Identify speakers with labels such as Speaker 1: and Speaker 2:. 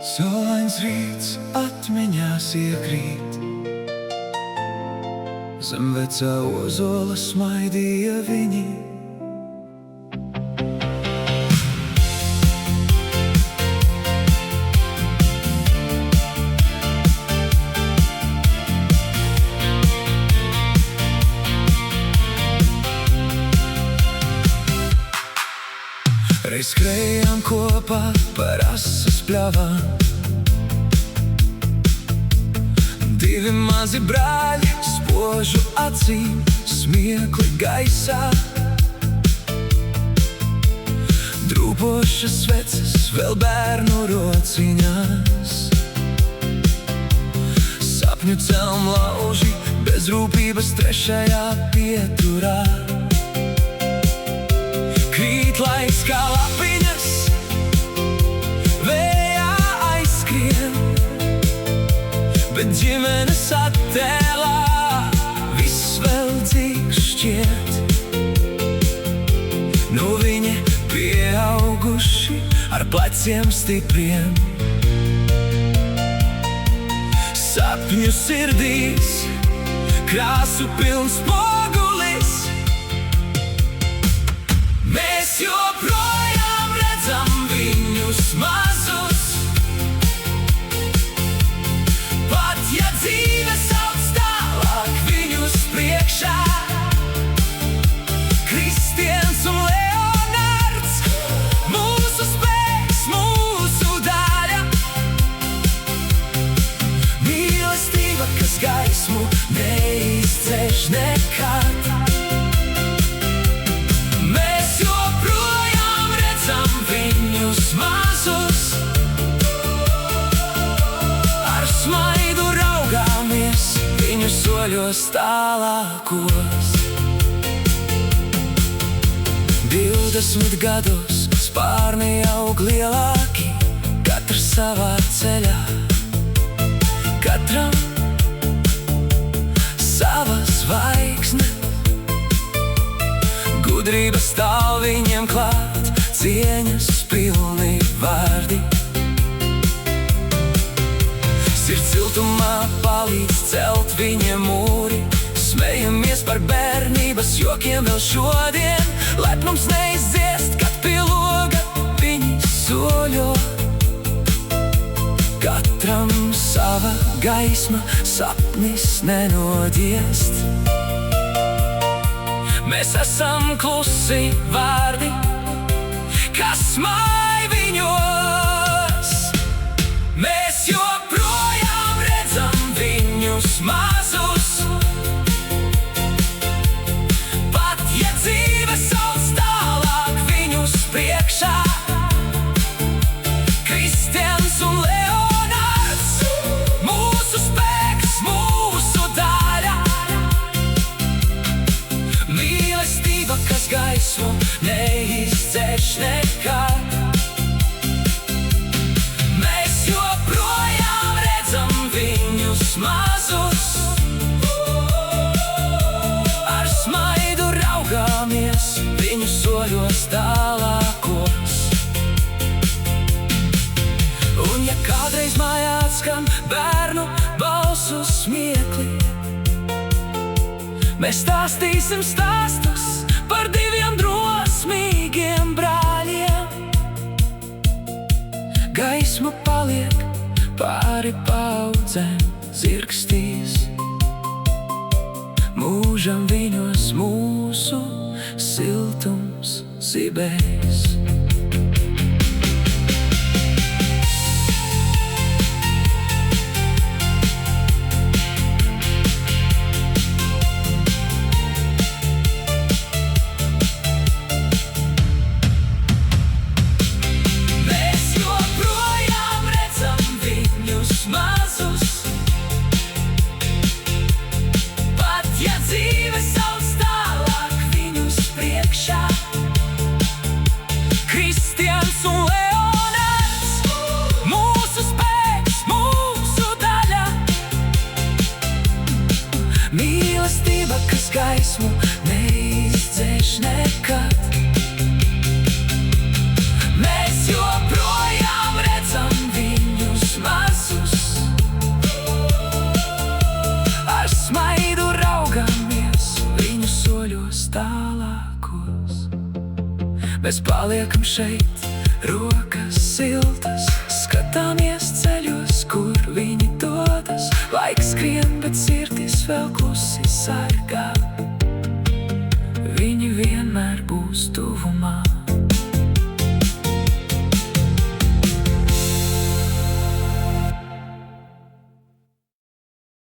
Speaker 1: Saulains rīts atmiņās iekrīt, zem vecā ozola smaidīja viņi. Reiz skrējām kopā par asas pļavām, divi mazi brāļi, spožu acīm, smiekli gaisā. Drūpošas sveces vēl bērnu rociņās, sapņu celm lauži, bez rūpības trešajā pieturā. Krīt laiks kā lapiņas, vējā aizskrien, bet ģimenes attēlā viss vēl dzīvs šķiet. Nu viņi pieauguši ar pleciem stipriem, sapņu sirdīs, krāsu pilns spogulis. Mēs joprojām redzam viņus mazus, pat ja dzīve sauc tālāk viņus priekšā. Kristiens un Leonards, mūsu spēks, mūsu daļa. Mīlestība, kas gaismu neizdzēš nekad. Mazus, ar smaidu raugāmies viņu soļos tālākos. 20 gados spārni aug lielāki, katrs savā ceļā, katram sava zvaigzne. Gudrība stāv viņiem klāt, cieņas pilni vārdi. Sirds siltumā palīdz celt viņiem mūri, smejamies par bērnības jokiem vēl šodien. Lepnums neizdziest, kad pie loga viņi soļo. Katram sava gaisma, sapnis nenodiest. Mēs esam klusi vārdi, kas māj viņos. Mēs joprojām redzam viņus mazus, pat ja dzīve sauc tālāk viņus priekšā. Kristiens un Leonards, mūsu spēks, mūsu daļa. Mīlestība, kas gaismu neizdzēš nekad. Mēs joprojām redzam viņus mazus, ar smaidu raugāmies viņu soļos tālākos. Un ja kādreiz mājā atskan bērnu balsu smiekli, mēs stāstīsim stāstus par diviem drosmīgiem brāļiem. Gaisma paliek pāri paudzēm zirgstīs, mūžam viņos mūsu siltums zibēs. Mēs paliekam šeit, rokas siltas, skatāmies ceļos, kur viņi dodas. Laiks skrien, bet sirdis vēl klusi sargā. Viņi vienmēr būs tuvumā.